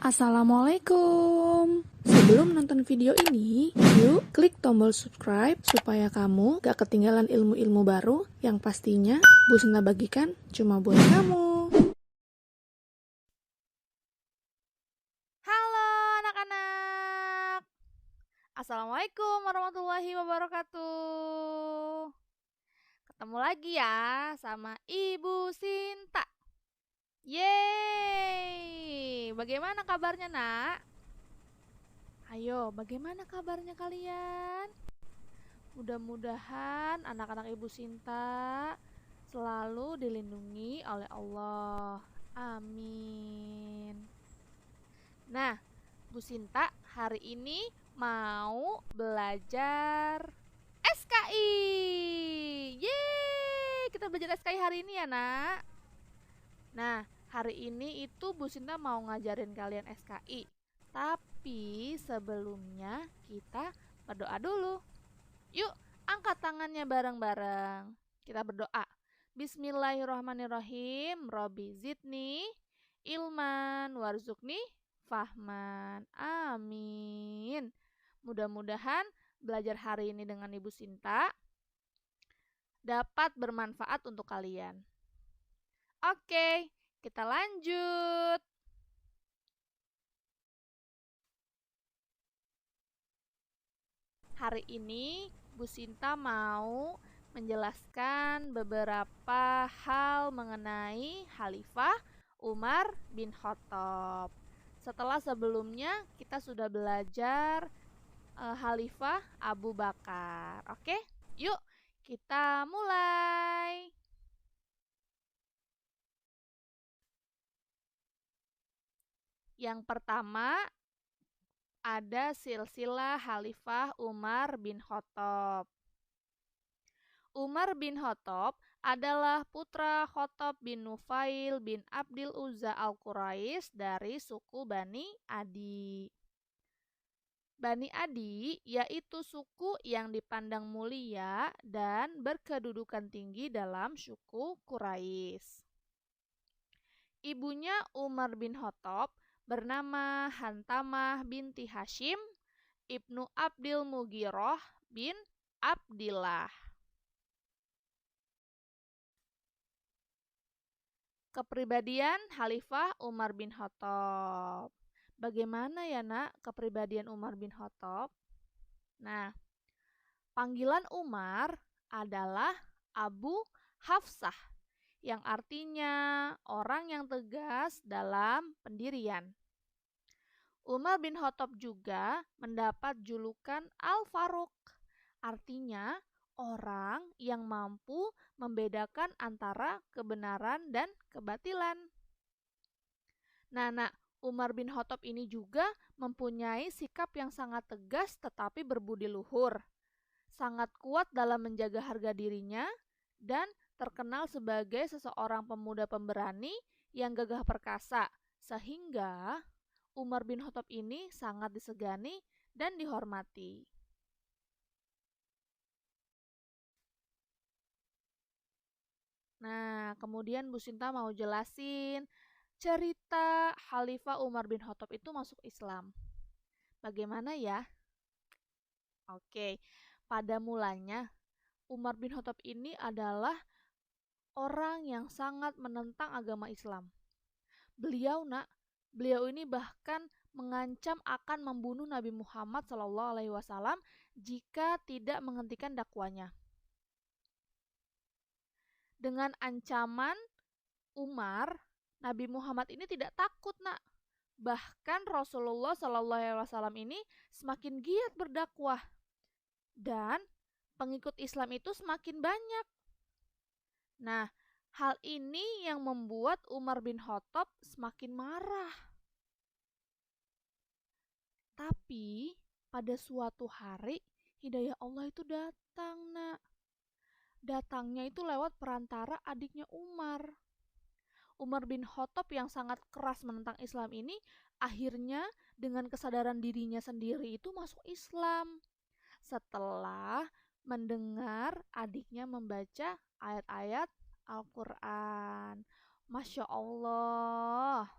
Assalamualaikum. Sebelum nonton video ini, yuk klik tombol subscribe supaya kamu gak ketinggalan ilmu-ilmu baru yang pastinya Bu Sinta bagikan cuma buat kamu. Halo anak-anak. Assalamualaikum warahmatullahi wabarakatuh. Ketemu lagi ya sama Ibu Sinta. Yeay. Bagaimana kabarnya, Nak? Ayo, bagaimana kabarnya kalian? Mudah-mudahan anak-anak Ibu Sinta selalu dilindungi oleh Allah. Amin. Nah, Bu Sinta hari ini mau belajar SKI. Yeay, kita belajar SKI hari ini ya, Nak. Nah, hari ini itu Bu Sinta mau ngajarin kalian SKI. Tapi sebelumnya kita berdoa dulu. Yuk, angkat tangannya bareng-bareng. Kita berdoa. Bismillahirrahmanirrahim. Robbi zidni ilman warzuqni fahman. Amin. Mudah-mudahan belajar hari ini dengan Ibu Sinta dapat bermanfaat untuk kalian. Oke, kita lanjut. Hari ini Bu Sinta mau menjelaskan beberapa hal mengenai Khalifah Umar bin Khattab. Setelah sebelumnya kita sudah belajar Khalifah Abu Bakar. Oke, yuk kita mulai. Yang pertama ada silsilah Khalifah Umar bin Khattab. Umar bin Khattab adalah putra Khattab bin Nufail bin Abdil Uzza al-Quraisy dari suku Bani Adi. Bani Adi yaitu suku yang dipandang mulia dan berkedudukan tinggi dalam suku Quraisy. Ibunya Umar bin Khattab bernama Hantamah binti Hashim ibnu Abdil Mughirah bin Abdillah. Kepribadian Khalifah Umar bin Khattab. Bagaimana ya, Nak, kepribadian Umar bin Khattab? Nah, panggilan Umar adalah Abu Hafsah, yang artinya orang yang tegas dalam pendirian. Umar bin Khattab juga mendapat julukan Al-Faruq, artinya orang yang mampu membedakan antara kebenaran dan kebatilan. Nah, Umar bin Khattab ini juga mempunyai sikap yang sangat tegas tetapi berbudi luhur. Sangat kuat dalam menjaga harga dirinya dan terkenal sebagai seseorang pemuda pemberani yang gagah perkasa, sehingga Umar bin Khattab ini sangat disegani dan dihormati. Nah, kemudian Bu Sinta mau jelasin cerita Khalifah Umar bin Khattab itu masuk Islam. Bagaimana ya? Oke, pada mulanya Umar bin Khattab ini adalah orang yang sangat menentang agama Islam. Beliau ini bahkan mengancam akan membunuh Nabi Muhammad SAW jika tidak menghentikan dakwanya. Dengan ancaman Umar, Nabi Muhammad ini tidak takut, Nak. Bahkan Rasulullah SAW ini semakin giat berdakwah dan pengikut Islam itu semakin banyak. Nah, hal ini yang membuat Umar bin Khattab semakin marah. Tapi pada suatu hari hidayah Allah itu datang, Nak. Datangnya itu lewat perantara adiknya Umar. Umar bin Khattab yang sangat keras menentang Islam ini akhirnya dengan kesadaran dirinya sendiri itu masuk Islam. Setelah mendengar adiknya membaca ayat-ayat Al-Quran. Masya Allah.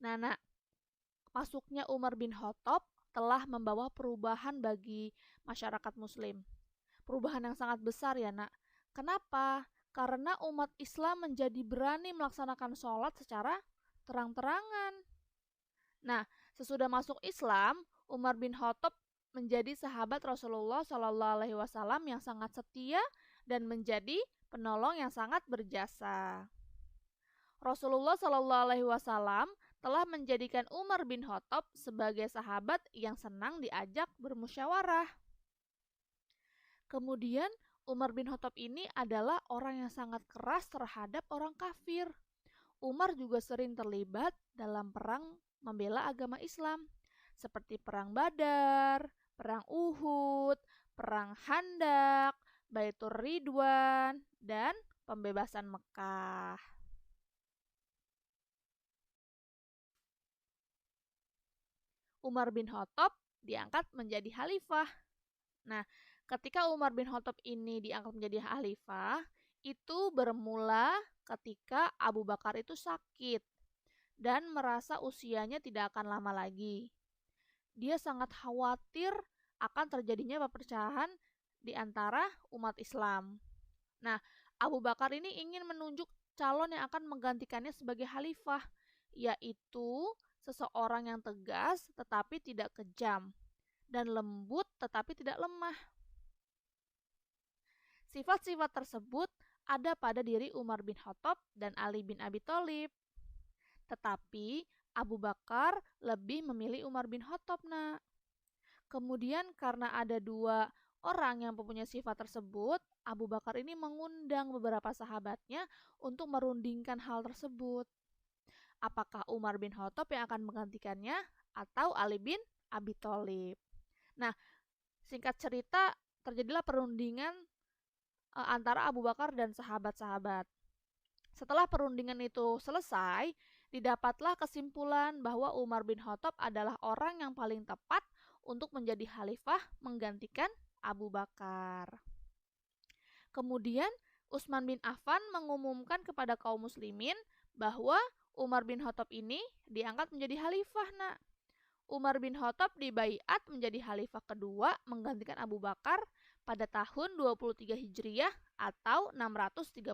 Nah, masuknya Umar bin Khattab telah membawa perubahan bagi masyarakat muslim. Perubahan yang sangat besar ya, Nak. Kenapa? Karena umat Islam menjadi berani melaksanakan sholat secara terang-terangan. Nah, sesudah masuk Islam, Umar bin Khattab menjadi sahabat Rasulullah Shallallahu Alaihi Wasallam yang sangat setia dan menjadi penolong yang sangat berjasa. Rasulullah Shallallahu Alaihi Wasallam telah menjadikan Umar bin Khattab sebagai sahabat yang senang diajak bermusyawarah. Kemudian Umar bin Khattab ini adalah orang yang sangat keras terhadap orang kafir. Umar juga sering terlibat dalam perang membela agama Islam, seperti perang Badar, perang Uhud, perang Khandaq, Baitur Ridwan, dan pembebasan Mekah. Umar bin Khattab diangkat menjadi khalifah. Nah, ketika Umar bin Khattab ini diangkat menjadi khalifah, itu bermula ketika Abu Bakar itu sakit dan merasa usianya tidak akan lama lagi. Dia sangat khawatir akan terjadinya perpecahan di antara umat Islam. Nah, Abu Bakar ini ingin menunjuk calon yang akan menggantikannya sebagai khalifah, yaitu seseorang yang tegas tetapi tidak kejam, dan lembut tetapi tidak lemah. Sifat-sifat tersebut ada pada diri Umar bin Khattab dan Ali bin Abi Thalib. Tetapi Abu Bakar lebih memilih Umar bin Khattab, Nak. Kemudian karena ada dua orang yang mempunyai sifat tersebut, Abu Bakar ini mengundang beberapa sahabatnya untuk merundingkan hal tersebut. Apakah Umar bin Khattab yang akan menggantikannya atau Ali bin Abi Thalib? Nah, singkat cerita, terjadilah perundingan antara Abu Bakar dan sahabat-sahabat. Setelah perundingan itu selesai, didapatlah kesimpulan bahwa Umar bin Khattab adalah orang yang paling tepat untuk menjadi khalifah menggantikan Abu Bakar. Kemudian Utsman bin Affan mengumumkan kepada kaum muslimin bahwa Umar bin Khattab ini diangkat menjadi khalifah, Nak. Umar bin Khattab dibaiat menjadi khalifah kedua menggantikan Abu Bakar pada tahun 23 Hijriah atau 634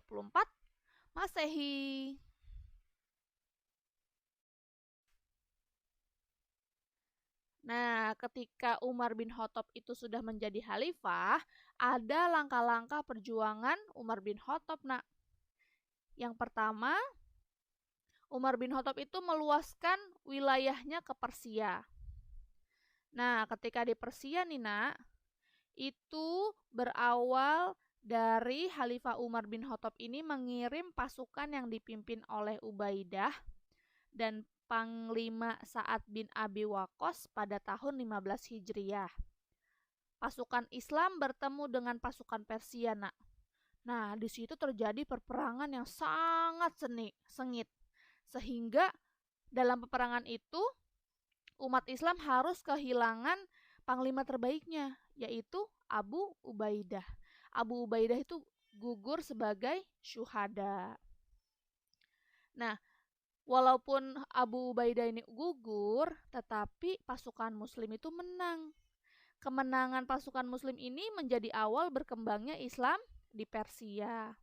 Masehi. Nah, ketika Umar bin Khattab itu sudah menjadi khalifah, ada langkah-langkah perjuangan Umar bin Khattab, Nak. Yang pertama, Umar bin Khattab itu meluaskan wilayahnya ke Persia. Nah, ketika di Persia nih, Nak, itu berawal dari Khalifah Umar bin Khattab ini mengirim pasukan yang dipimpin oleh Ubaidah dan Panglima Sa'ad bin Abi Waqqas pada tahun 15 Hijriah. Pasukan Islam bertemu dengan pasukan Persia, Nak. Nah, di situ terjadi perperangan yang sangat sengit. Sehingga dalam peperangan itu umat Islam harus kehilangan panglima terbaiknya, yaitu Abu Ubaidah. Abu Ubaidah itu gugur sebagai syuhada. Nah, walaupun Abu Ubaidah ini gugur, tetapi pasukan muslim itu menang. Kemenangan pasukan muslim ini menjadi awal berkembangnya Islam di Persia.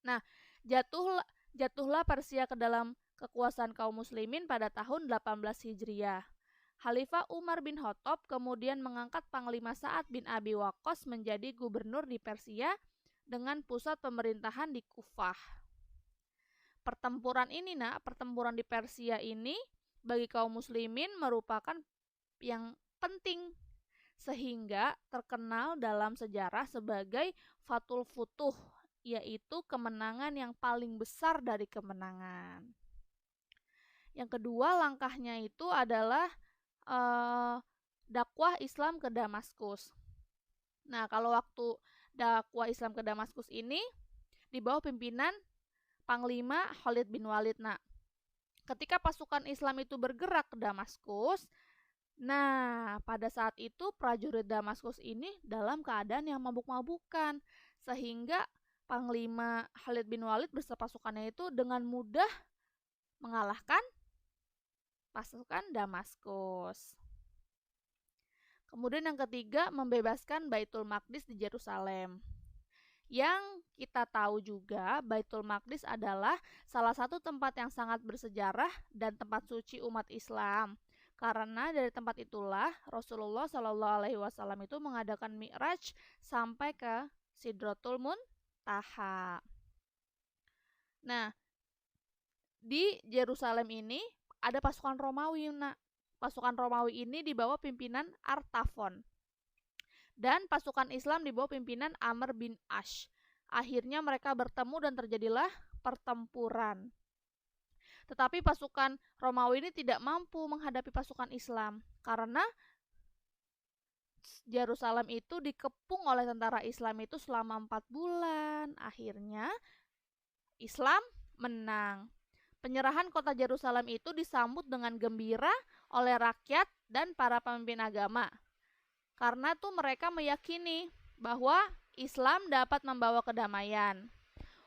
Nah, jatuhlah Persia ke dalam kekuasaan kaum muslimin pada tahun 18 Hijriah. Khalifah Umar bin Khattab kemudian mengangkat Panglima Sa'ad bin Abi Waqqas menjadi gubernur di Persia dengan pusat pemerintahan di Kufah. Pertempuran di Persia ini bagi kaum muslimin merupakan yang penting sehingga terkenal dalam sejarah sebagai Fathul Futuh, yaitu kemenangan yang paling besar dari kemenangan. Yang kedua langkahnya itu adalah dakwah Islam ke Damaskus. Nah, kalau waktu dakwah Islam ke Damaskus ini di bawah pimpinan Panglima Khalid bin Walid. Nah, ketika pasukan Islam itu bergerak ke Damaskus, nah pada saat itu prajurit Damaskus ini dalam keadaan yang mabuk-mabukan, sehingga Panglima Khalid bin Walid beserta pasukannya itu dengan mudah mengalahkan pasukan Damaskus. Kemudian yang ketiga, membebaskan Baitul Maqdis di Yerusalem. Yang kita tahu juga, Baitul Maqdis adalah salah satu tempat yang sangat bersejarah dan tempat suci umat Islam. Karena dari tempat itulah Rasulullah Shallallahu Alaihi Wasallam itu mengadakan Mi'raj sampai ke Sidratul Muntaha. Nah, di Yerusalem ini ada pasukan Romawi. Nah, pasukan Romawi ini di bawah pimpinan Artafon. Dan pasukan Islam di bawah pimpinan Amr bin Ash. Akhirnya mereka bertemu dan terjadilah pertempuran. Tetapi pasukan Romawi ini tidak mampu menghadapi pasukan Islam karena Yerusalem itu dikepung oleh tentara Islam itu selama 4 bulan. Akhirnya Islam menang. Penyerahan kota Yerusalem itu disambut dengan gembira oleh rakyat dan para pemimpin agama. Karena tuh mereka meyakini bahwa Islam dapat membawa kedamaian.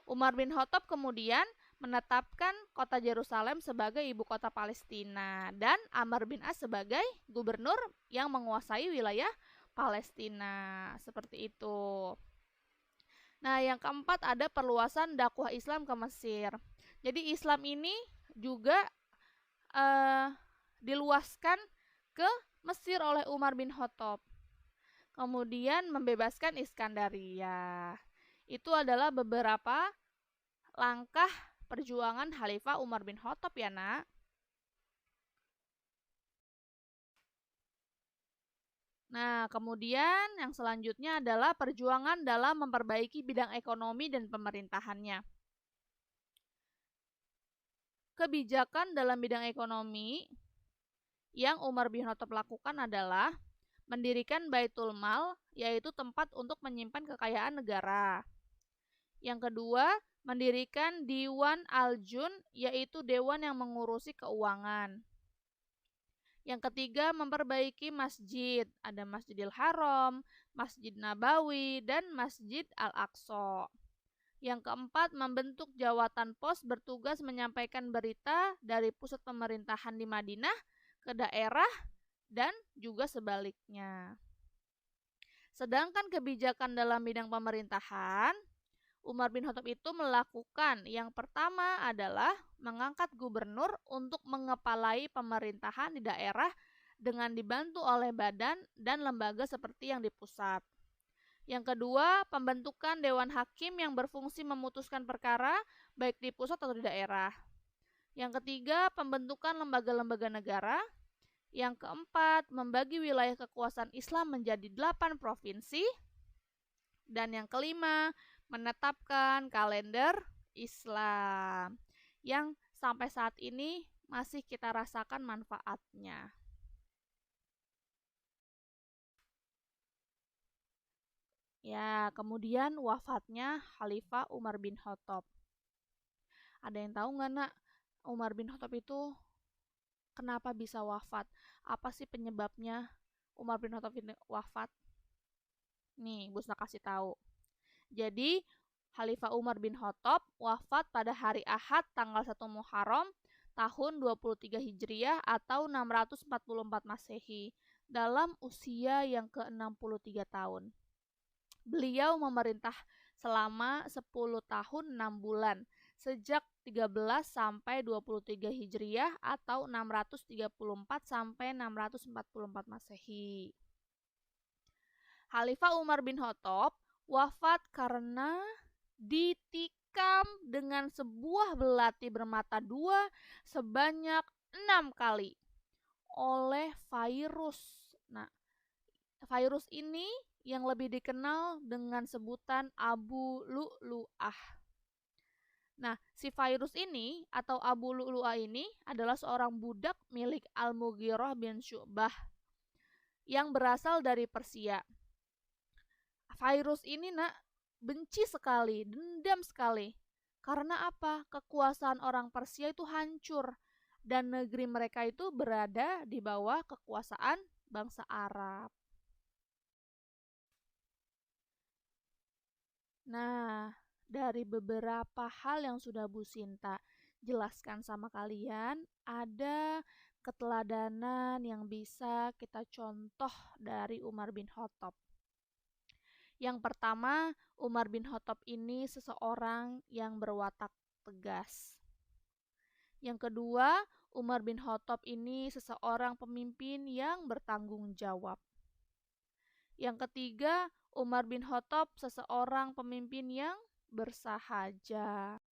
Umar bin Khattab kemudian menetapkan kota Yerusalem sebagai ibu kota Palestina dan Amr bin As sebagai gubernur yang menguasai wilayah Palestina. Seperti itu. Nah, yang keempat ada perluasan dakwah Islam ke Mesir. Jadi Islam ini juga diluaskan ke Mesir oleh Umar bin Khattab. Kemudian membebaskan Iskandaria. Itu adalah beberapa langkah perjuangan Khalifah Umar bin Khattab ya, Nak. Nah, kemudian yang selanjutnya adalah perjuangan dalam memperbaiki bidang ekonomi dan pemerintahannya. Kebijakan dalam bidang ekonomi yang Umar bin Khattab lakukan adalah mendirikan Baitul Mal, yaitu tempat untuk menyimpan kekayaan negara. Yang kedua, mendirikan Diwan Al-Jun, yaitu dewan yang mengurusi keuangan. Yang ketiga, memperbaiki masjid. Ada Masjidil Haram, Masjid Nabawi, dan Masjid Al-Aqsa. Yang keempat, membentuk jawatan pos bertugas menyampaikan berita dari pusat pemerintahan di Madinah ke daerah dan juga sebaliknya. Sedangkan kebijakan dalam bidang pemerintahan, Umar bin Khattab itu melakukan yang pertama adalah mengangkat gubernur untuk mengepalai pemerintahan di daerah dengan dibantu oleh badan dan lembaga seperti yang di pusat. Yang kedua, pembentukan Dewan Hakim yang berfungsi memutuskan perkara baik di pusat atau di daerah. Yang ketiga, pembentukan lembaga-lembaga negara. Yang keempat, membagi wilayah kekuasaan Islam menjadi 8 provinsi. Dan yang kelima, menetapkan kalender Islam yang sampai saat ini masih kita rasakan manfaatnya. Ya, kemudian wafatnya Khalifah Umar bin Khattab. Ada yang tahu nggak, Nak? Umar bin Khattab itu kenapa bisa wafat? Apa sih penyebabnya Umar bin Khattab ini wafat? Nih, Busna kasih tahu. Jadi, Khalifah Umar bin Khattab wafat pada hari Ahad tanggal 1 Muharram tahun 23 Hijriah atau 644 Masehi dalam usia yang ke-63 tahun. Beliau memerintah selama 10 tahun 6 bulan sejak 13 sampai 23 Hijriah atau 634 sampai 644 Masehi. Khalifah Umar bin Khattab wafat karena ditikam dengan sebuah belati bermata dua sebanyak 6 kali oleh virus. Nah, virus ini yang lebih dikenal dengan sebutan Abu Lu'lu'ah. Nah, si virus ini atau Abu Lu'lu'ah ini adalah seorang budak milik Al-Mughirah bin Syu'bah yang berasal dari Persia. Virus ini, Nak, benci sekali, dendam sekali. Karena apa? Kekuasaan orang Persia itu hancur dan negeri mereka itu berada di bawah kekuasaan bangsa Arab. Nah, dari beberapa hal yang sudah Bu Sinta jelaskan sama kalian ada keteladanan yang bisa kita contoh dari Umar bin Khattab. Yang pertama, Umar bin Khattab ini seseorang yang berwatak tegas. Yang kedua, Umar bin Khattab ini seseorang pemimpin yang bertanggung jawab. Yang ketiga, Umar bin Khattab seseorang pemimpin yang bersahaja.